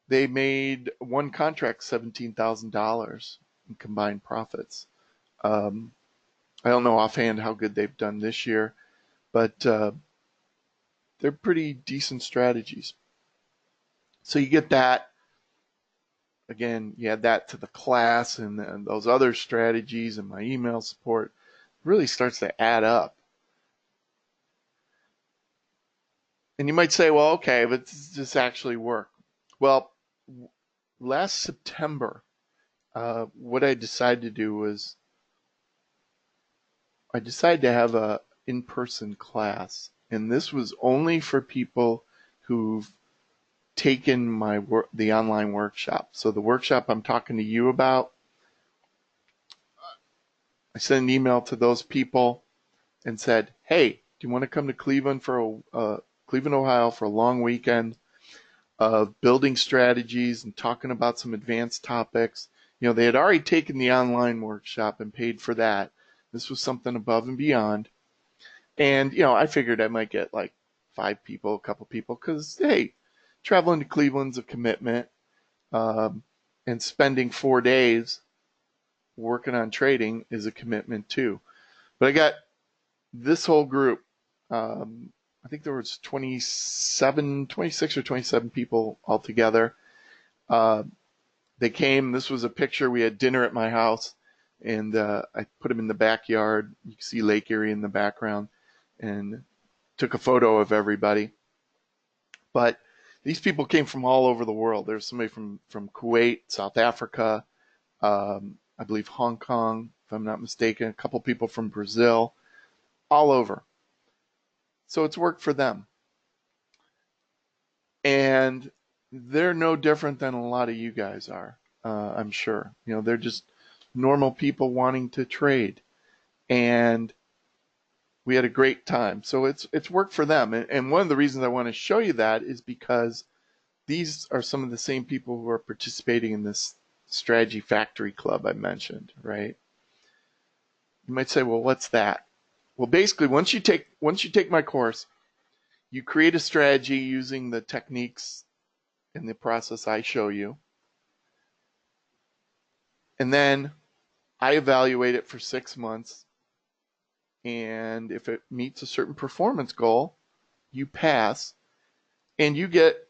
they made one contract $17,000 in combined profits. I don't know offhand how good they've done this year, but they're pretty decent strategies. So you get that. Again, you add that to the class and those other strategies and my email support. It really starts to add up. And you might say, well, okay, but does this actually work? Well, last September, what I decided to do was I decided to have a in-person class. And this was only for people who've taken the online workshop. So the workshop I'm talking to you about, I sent an email to those people and said, hey, do you want to come to Cleveland, Cleveland, Ohio for a long weekend of building strategies and talking about some advanced topics? They had already taken the online workshop and paid for that. This was something above and beyond. And, I figured I might get like 5 people, a couple people, because, hey, traveling to Cleveland's a commitment, and spending 4 days working on trading is a commitment too. But I got this whole group. I think there was 26 or 27 people altogether. They came. This was a picture. We had dinner at my house, and I put them in the backyard. You can see Lake Erie in the background, and took a photo of everybody. But these people came from all over the world. There's somebody from Kuwait, South Africa, I believe Hong Kong, if I'm not mistaken, a couple people from Brazil, all over. So it's worked for them. And they're no different than a lot of you guys are, I'm sure. They're just normal people wanting to trade. And we had a great time. So it's worked for them. And one of the reasons I want to show you that is because these are some of the same people who are participating in this strategy factory club I mentioned, right? You might say, well, what's that? Well, basically, once you take my course, you create a strategy using the techniques and the process I show you. And then I evaluate it for 6 months. And if it meets a certain performance goal, you pass, and you get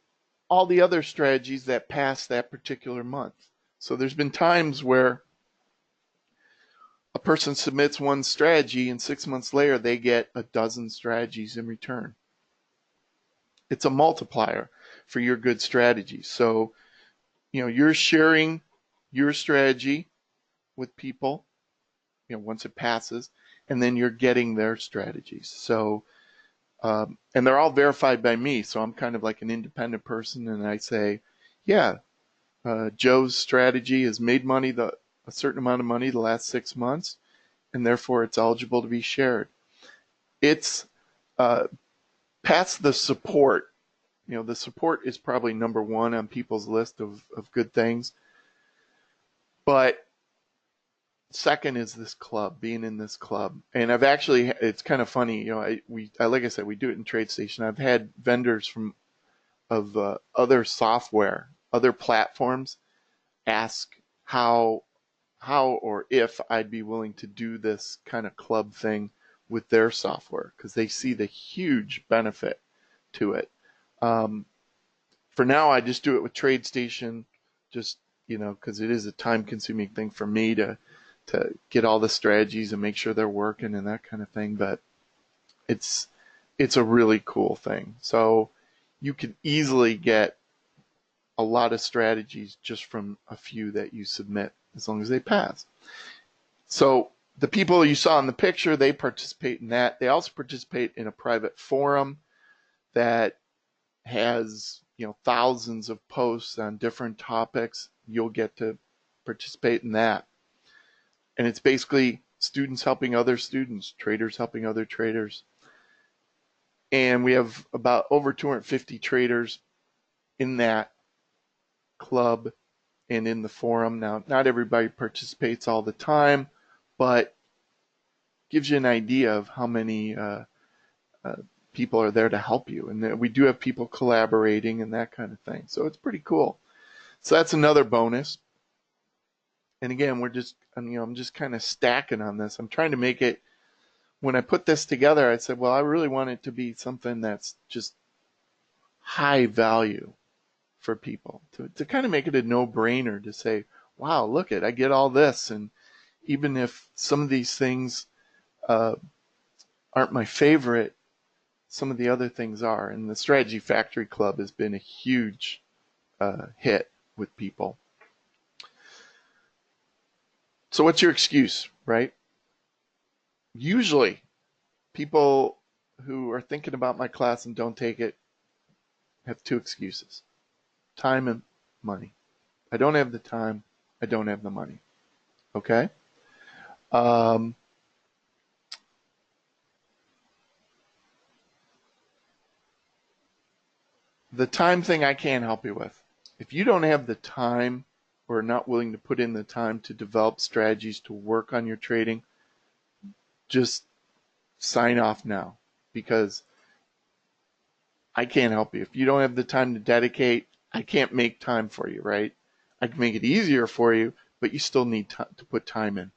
all the other strategies that pass that particular month. So there's been times where a person submits one strategy and 6 months later they get a dozen strategies in return. It's a multiplier for your good strategy. So, you're sharing your strategy with people, once it passes, and then you're getting their strategies. So, and they're all verified by me. So I'm kind of like an independent person, and I say, yeah, Joe's strategy has made money, a certain amount of money the last 6 months, and therefore it's eligible to be shared. It's past the support. The support is probably number one on people's list of good things. But second is this club, being in this club. And I've actually, it's kind of funny, like I said, we do it in Tradestation. I've had vendors of other software, other platforms, ask how or if I'd be willing to do this kind of club thing with their software, because they see the huge benefit to it. For now, I just do it with Tradestation, just, because it is a time-consuming thing for me to get all the strategies and make sure they're working and that kind of thing. But it's a really cool thing. So you can easily get a lot of strategies just from a few that you submit, as long as they pass. So the people you saw in the picture, they participate in that. They also participate in a private forum that has, thousands of posts on different topics. You'll get to participate in that. And it's basically students helping other students, traders helping other traders. And we have about over 250 traders in that club and in the forum. Now, not everybody participates all the time, but gives you an idea of how many people are there to help you. And we do have people collaborating and that kind of thing. So it's pretty cool. So that's another bonus. And again, I'm just kind of stacking on this. I'm trying to make it, when I put this together, I said, well, I really want it to be something that's just high value for people, to kind of make it a no-brainer to say, wow, look I get all this. And even if some of these things aren't my favorite, some of the other things are. And the Strategy Factory Club has been a huge hit with people. So what's your excuse, right? Usually, people who are thinking about my class and don't take it have two excuses: time and money. I don't have the time. I don't have the money. Okay? The time thing I can't help you with. If you don't have the time or are not willing to put in the time to develop strategies to work on your trading, just sign off now, because I can't help you. If you don't have the time to dedicate, I can't make time for you, right? I can make it easier for you, but you still need to put time in.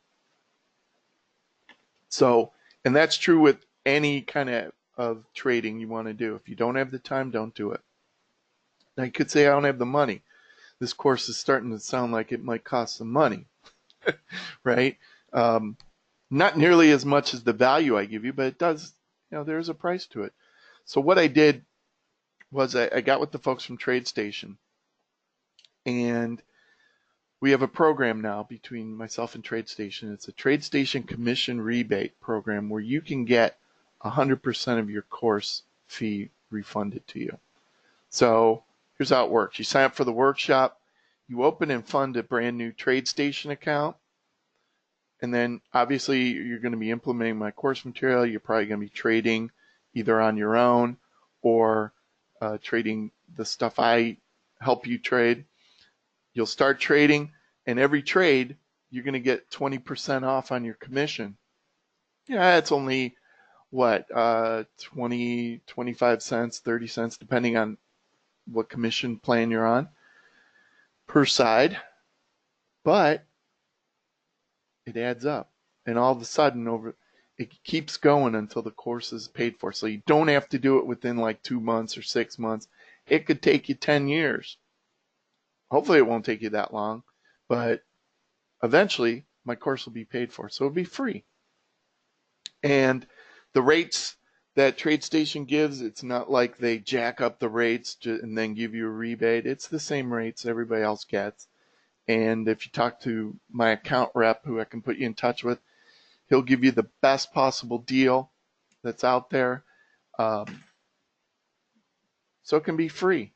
So, and that's true with any kind of trading you want to do. If you don't have the time, don't do it. Now you could say, I don't have the money. This course is starting to sound like it might cost some money, right? Not nearly as much as the value I give you, but it does, there's a price to it. So what I did was I got with the folks from Tradestation, and we have a program now between myself and Tradestation. It's a Tradestation commission rebate program where you can get 100% of your course fee refunded to you. So here's how it works. You sign up for the workshop, you open and fund a brand new Tradestation account, And then obviously you're going to be implementing my course material. You're probably going to be trading either on your own or trading the stuff I help you trade. You'll start trading, and every trade you're going to get 20% off on your commission. Yeah, it's only what, 20, 25 cents, 30 cents, depending on what commission plan you're on per side. But it adds up. And all of a sudden, it keeps going until the course is paid for. So you don't have to do it within like 2 months or 6 months. It could take you 10 years. Hopefully it won't take you that long, but eventually my course will be paid for. So it'll be free. And the rates that Tradestation gives, it's not like they jack up the rates and then give you a rebate. It's the same rates everybody else gets. And if you talk to my account rep, who I can put you in touch with, he'll give you the best possible deal that's out there. So it can be free.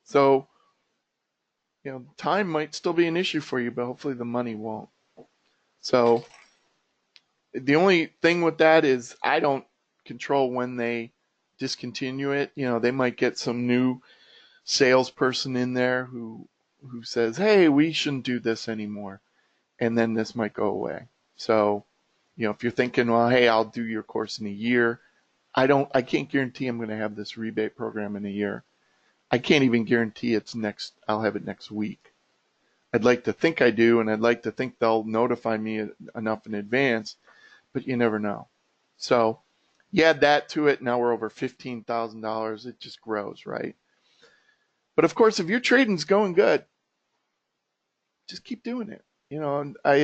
So, time might still be an issue for you, but hopefully the money won't. So the only thing with that is I don't control when they discontinue it. They might get some new salesperson in there who says, hey, we shouldn't do this anymore. And then this might go away. So, if you're thinking, well, hey, I'll do your course in a year, I can't guarantee I'm going to have this rebate program in a year. I can't even guarantee I'll have it next week. I'd like to think I do, and I'd like to think they'll notify me enough in advance, but you never know. So you add that to it, now we're over $15,000. It just grows, right? But of course, if your trading's going good, just keep doing it. I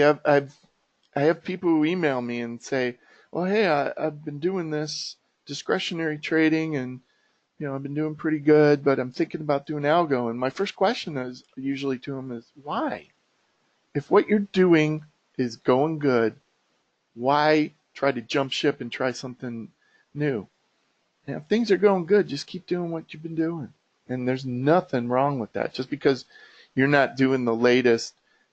have people who email me and say, well, hey, I've been doing this discretionary trading, and I've been doing pretty good, but I'm thinking about doing Algo. And my first question is usually to them is, why? If what you're doing is going good, why try to jump ship and try something new? And if things are going good, just keep doing what you've been doing. And there's nothing wrong with that. Just because you're not doing the latest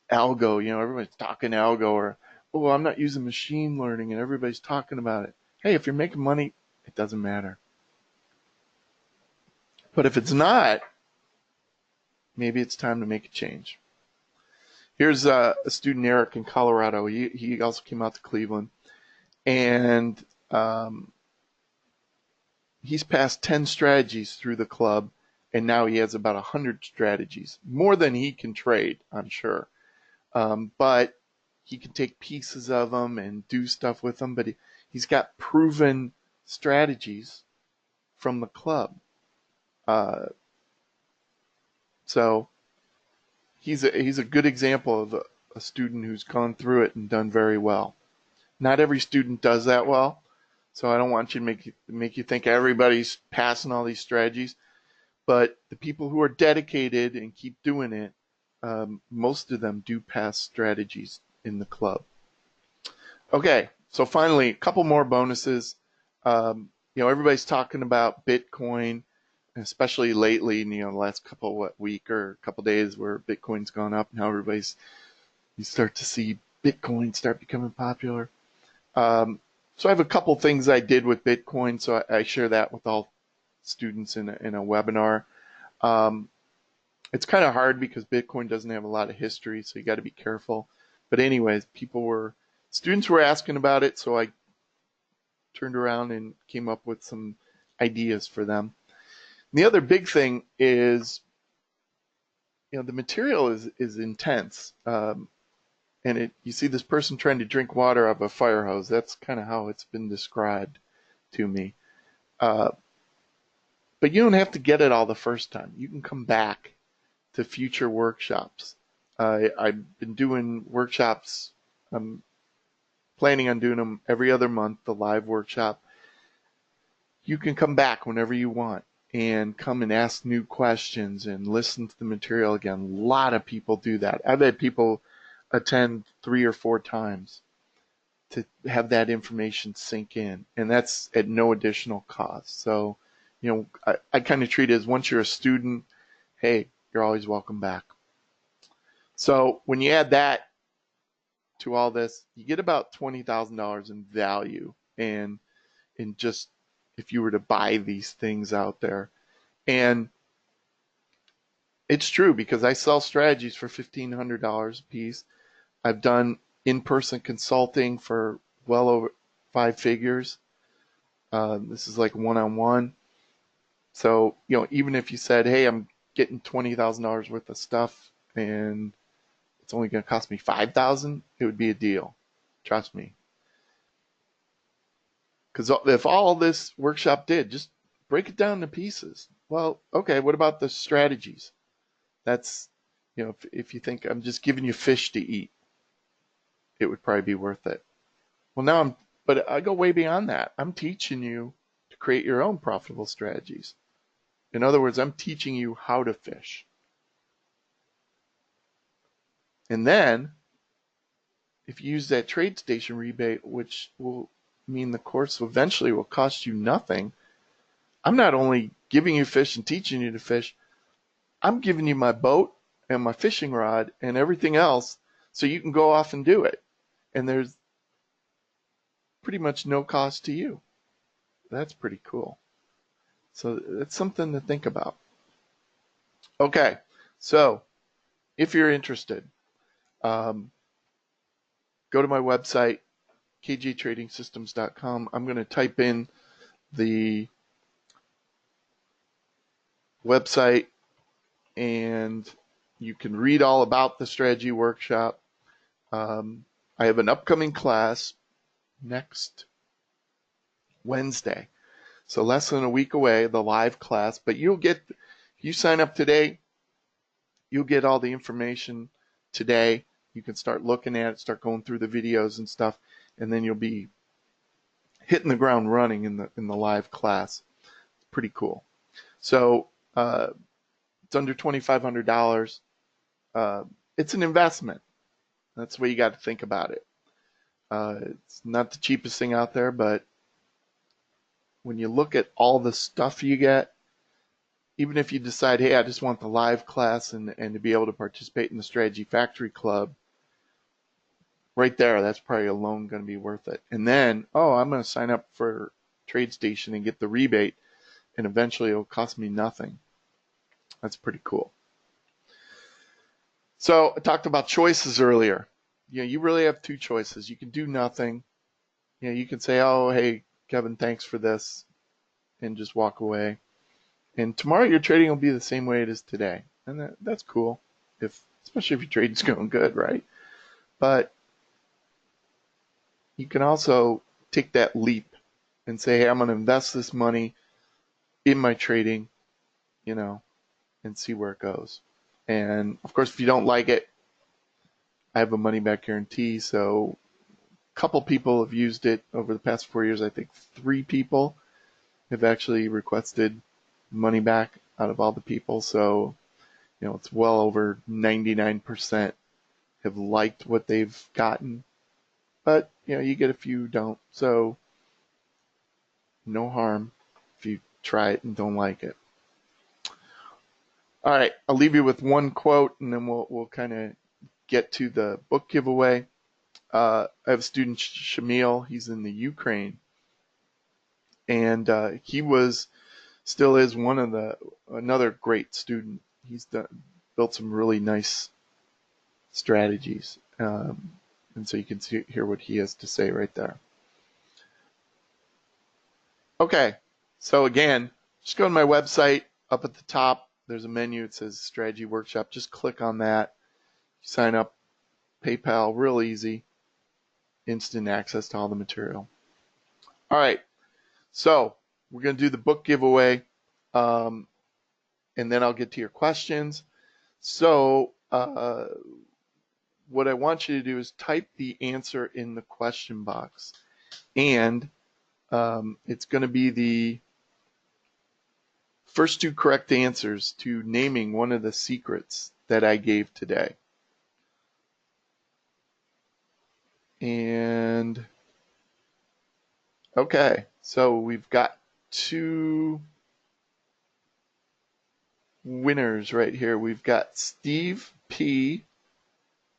Algo, everybody's talking Algo, or, oh, I'm not using machine learning and everybody's talking about it. Hey, if you're making money, it doesn't matter. But if it's not, maybe it's time to make a change. Here's a student, Eric, in Colorado. He also came out to Cleveland, and he's passed 10 strategies through the club, and now he has about 100 strategies, more than he can trade, I'm sure. But he can take pieces of them and do stuff with them, but he's got proven strategies from the club. So he's a good example of a student who's gone through it and done very well. Not every student does that well, so I don't want you to make you think everybody's passing all these strategies. But the people who are dedicated and keep doing it, most of them do pass strategies in the club. Okay, so finally, a couple more bonuses. Everybody's talking about Bitcoin, especially lately, the last week or couple days where Bitcoin's gone up. Now you start to see Bitcoin start becoming popular. So I have a couple things I did with Bitcoin, so I share that with all students in a webinar. It's kind of hard because Bitcoin doesn't have a lot of history, so you got to be careful. But anyways, students were asking about it, so I turned around and came up with some ideas for them. And the other big thing is, the material is intense. And you see this person trying to drink water out of a fire hose. That's kind of how it's been described to me. But you don't have to get it all the first time. You can come back to future workshops. I've been doing workshops. I'm planning on doing them every other month, the live workshop. You can come back whenever you want and come and ask new questions and listen to the material again. A lot of people do that. I've had people attend 3 or 4 times to have that information sink in, and that's at no additional cost. So, I kind of treat it as, once you're a student, hey, you're always welcome back. So when you add that to all this, you get about $20,000 in value, and in just if you were to buy these things out there. And it's true, because I sell strategies for $1,500 a piece. I've done in-person consulting for well over 5 figures. This is like one-on-one. So, even if you said, hey, I'm getting $20,000 worth of stuff and it's only going to cost me $5,000, it would be a deal. Trust me. Because if all this workshop did, just break it down to pieces. Well, okay, what about the strategies? That's, if you think I'm just giving you fish to eat, it would probably be worth it. Well, but I go way beyond that. I'm teaching you to create your own profitable strategies. In other words, I'm teaching you how to fish. And then, if you use that Tradestation rebate, which will mean the course eventually will cost you nothing, I'm not only giving you fish and teaching you to fish, I'm giving you my boat and my fishing rod and everything else so you can go off and do it. And there's pretty much no cost to you. That's pretty cool. So that's something to think about. Okay, so if you're interested, go to my website, kjtradingsystems.com. I'm going to type in the website and you can read all about the strategy workshop. I have an upcoming class next Wednesday. So less than a week away, the live class. But if you sign up today, you'll get all the information today. You can start looking at it, start going through the videos and stuff, and then you'll be hitting the ground running in the live class. It's pretty cool. So it's under $2,500. It's an investment. That's the way you got to think about it. It's not the cheapest thing out there, but when you look at all the stuff you get, even if you decide, hey, I just want the live class and to be able to participate in the Strategy Factory Club, right there, that's probably alone going to be worth it. And then, I'm going to sign up for Tradestation and get the rebate, and eventually it'll cost me nothing. That's pretty cool. So I talked about choices earlier. You really have two choices. You can do nothing. You can say, oh, hey, Kevin, thanks for this, and just walk away. And tomorrow your trading will be the same way it is today. And that's cool, especially if your trading's going good, right? But you can also take that leap and say, hey, I'm going to invest this money in my trading, and see where it goes. And of course, if you don't like it, I have a money back guarantee. So a couple people have used it over the past 4 years. I think 3 people have actually requested money back out of all the people. So, it's well over 99% have liked what they've gotten. But, you get a few who don't. So no harm if you try it and don't like it. All right, I'll leave you with one quote, and then we'll kind of get to the book giveaway. I have a student, Shamil. He's in the Ukraine, and he still is another great student. He's built some really nice strategies, and so you can hear what he has to say right there. Okay, so again, just go to my website. Up at the top, there's a menu. It says Strategy Workshop. Just click on that. Sign up. PayPal, real easy. Instant access to all the material. All right, so we're going to do the book giveaway, and then I'll get to your questions. So what I want you to do is type the answer in the question box, and it's going to be the first 2 correct answers to naming one of the secrets that I gave today. And okay, so we've got 2 winners right here. We've got Steve P,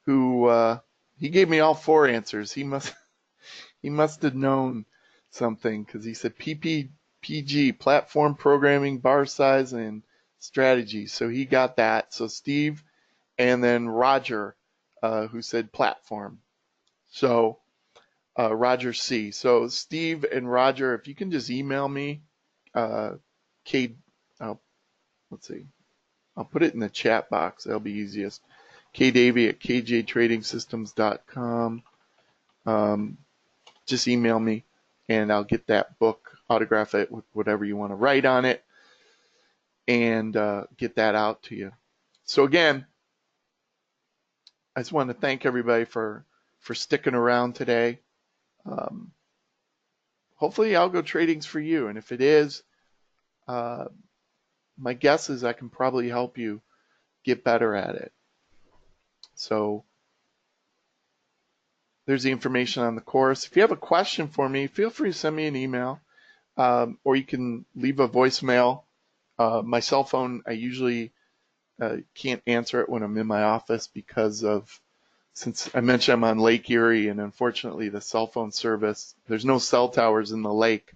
who He gave me all 4 answers. He must have known something because he said PPPG, platform programming, bar size, and strategy. So he got that. So Steve, and then Roger, who said platform. So Roger C. So Steve and Roger, if you can just email me, K. Let's see. I'll put it in the chat box. That'll be easiest. kdavey@kjtradingsystems.com. Just email me, and I'll get that book, autograph it with whatever you want to write on it, and get that out to you. So again, I just want to thank everybody for sticking around today. Hopefully algo trading's for you, and if it is, my guess is I can probably help you get better at it. So there's the information on the course. If you have a question for me, feel free to send me an email, or you can leave a voicemail. My cell phone, I usually can't answer it when I'm in my office because of, since I mentioned I'm on Lake Erie, and unfortunately the cell phone service, there's no cell towers in the lake.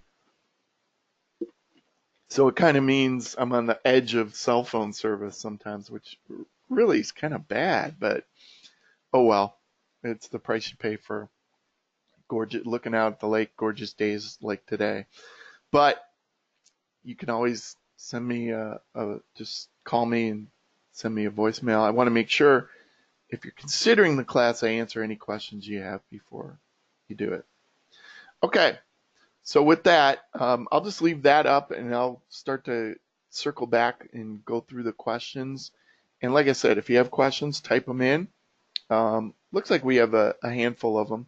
So it kind of means I'm on the edge of cell phone service sometimes, which really is kind of bad, but oh well. It's the price you pay for gorgeous, looking out at the lake, gorgeous days like today. But you can always send me just call me and send me a voicemail. I want to make sure if you're considering the class, I answer any questions you have before you do it. Okay, so with that, I'll just leave that up and I'll start to circle back and go through the questions. And like I said, if you have questions, type them in. Looks like we have a handful of them,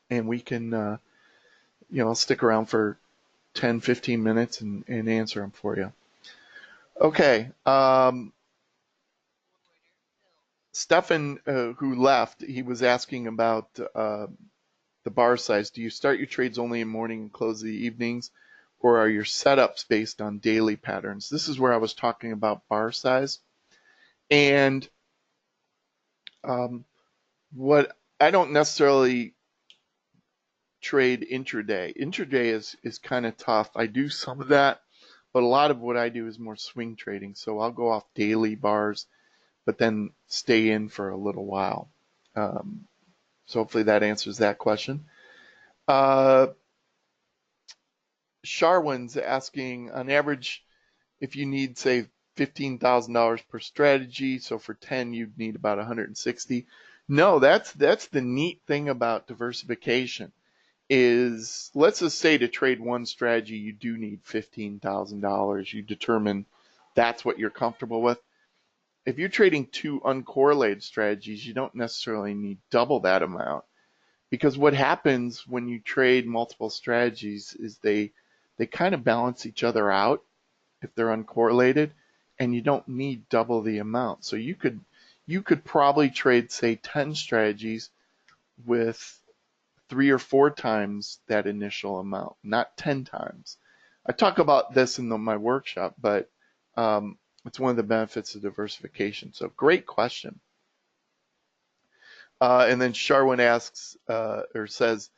and we can, I'll stick around for 10, 15 minutes and answer them for you. Okay. Stefan, who left, he was asking about the bar size. Do you start your trades only in morning and close the evenings, or are your setups based on daily patterns? This is where I was talking about bar size. And what I don't necessarily trade intraday. Intraday is kind of tough. I do some of that, but a lot of what I do is more swing trading. So I'll go off daily bars, but then stay in for a little while. So hopefully that answers that question. Sharwin's asking, on average, if you need, say, $15,000 per strategy, so for 10 you'd need about 160. No, that's the neat thing about diversification is, let's just say to trade one strategy you do need $15,000. You determine that's what you're comfortable with. If you're trading 2 uncorrelated strategies, you don't necessarily need double that amount, because what happens when you trade multiple strategies is they kind of balance each other out if they're uncorrelated, and you don't need double the amount. So you could probably trade, say, 10 strategies with 3 or 4 times that initial amount, not 10 times. I talk about this in my workshop, but it's one of the benefits of diversification. So great question. And then Sharwin asks, or says,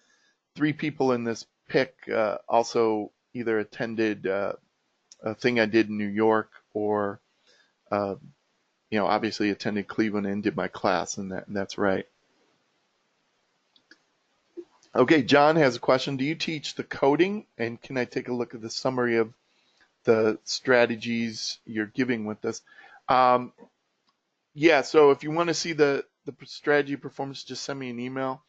3 people in this pick also either attended a thing I did in New York, or obviously attended Cleveland and did my class, and that's right. Okay, John has a question. Do you teach the coding, and can I take a look at the summary of the strategies you're giving with this? Yeah, so if you want to see the strategy performance, just send me an email.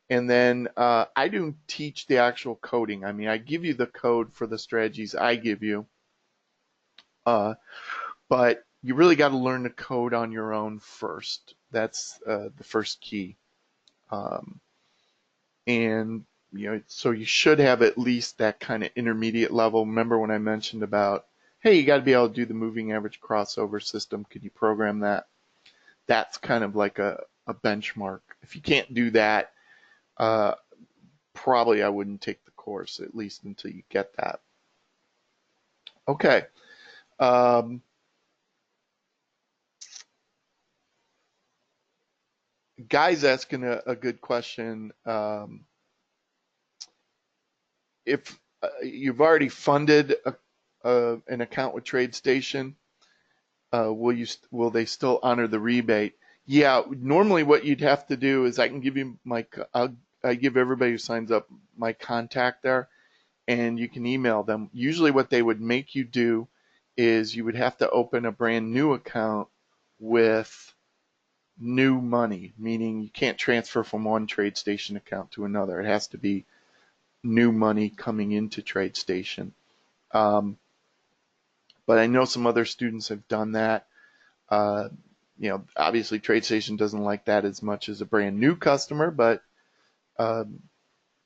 And then I don't teach the actual coding. I mean, I give you the code for the strategies I give you, but you really got to learn the code on your own first. That's the first key. And so you should have at least that kind of intermediate level. Remember when I mentioned about, hey, you got to be able to do the moving average crossover system. Could you program that? That's kind of like a benchmark. If you can't do that, probably I wouldn't take the course, at least until you get that. Okay. Guy's asking a good question. If you've already funded an account with Tradestation, will they still honor the rebate? Yeah, normally what you'd have to do is I can give you I give everybody who signs up my contact there, and you can email them. Usually what they would make you do is you would have to open a brand new account with new money, meaning you can't transfer from one Tradestation account to another. It has to be new money coming into Tradestation. But I know some other students have done that. Uh, Obviously Tradestation doesn't like that as much as a brand new customer, but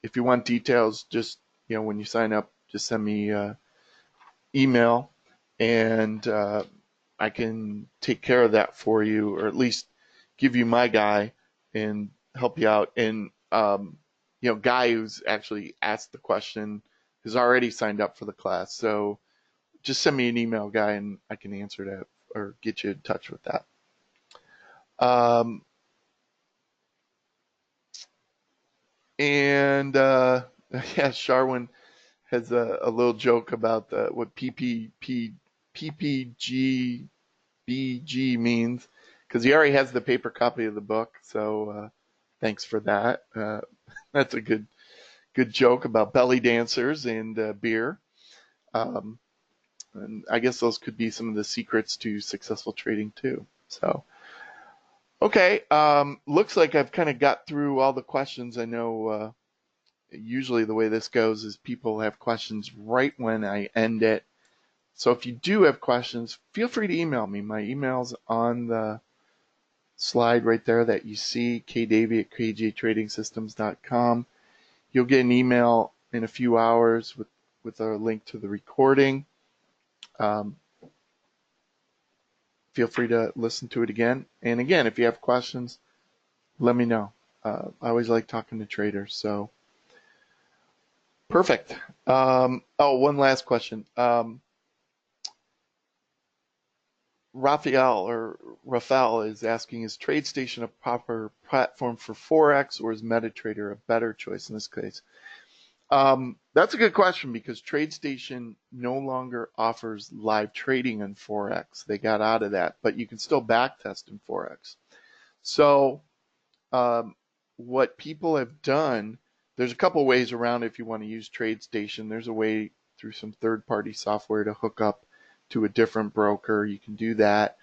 if you want details, just, when you sign up, just send me email, and I can take care of that for you, or at least give you my guy and help you out. And Guy, who's actually asked the question, has already signed up for the class. So just send me an email, Guy, and I can answer that or get you in touch with that. Yeah, Sharwin has a little joke about what PPGBG means, because he already has the paper copy of the book. So thanks for that. That's a good joke about belly dancers and beer. And I guess those could be some of the secrets to successful trading too. So, okay, looks like I've kind of got through all the questions. I know usually the way this goes is people have questions right when I end it. So if you do have questions, feel free to email me. My email's on the slide right there that you see, kdavey@kjtradingsystems.com. You'll get an email in a few hours with a link to the recording. Feel free to listen to it again. And again, if you have questions, let me know. I always like talking to traders. So perfect. One last question. Rafael is asking, is Tradestation a proper platform for Forex, or is MetaTrader a better choice in this case? That's a good question, because Tradestation no longer offers live trading in Forex. They got out of that, but you can still backtest in Forex. So what people have done, there's a couple ways around if you want to use Tradestation. There's a way through some third-party software to hook up to a different broker. You can do that.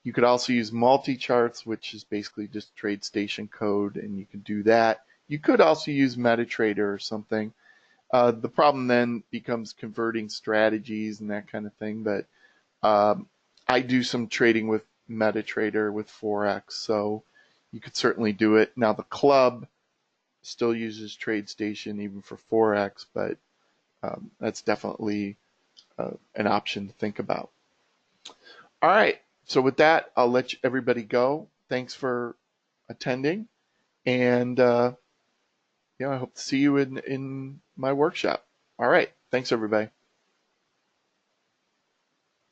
You could also use multi-charts, which is basically just Tradestation code, and you can do that. You could also use MetaTrader or something. The problem then becomes converting strategies and that kind of thing, but I do some trading with MetaTrader with Forex, so you could certainly do it. Now the club still uses Tradestation even for Forex, but that's definitely an option to think about. All right, so with that, I'll let everybody go. Thanks for attending, and I hope to see you in my workshop. All right, thanks everybody.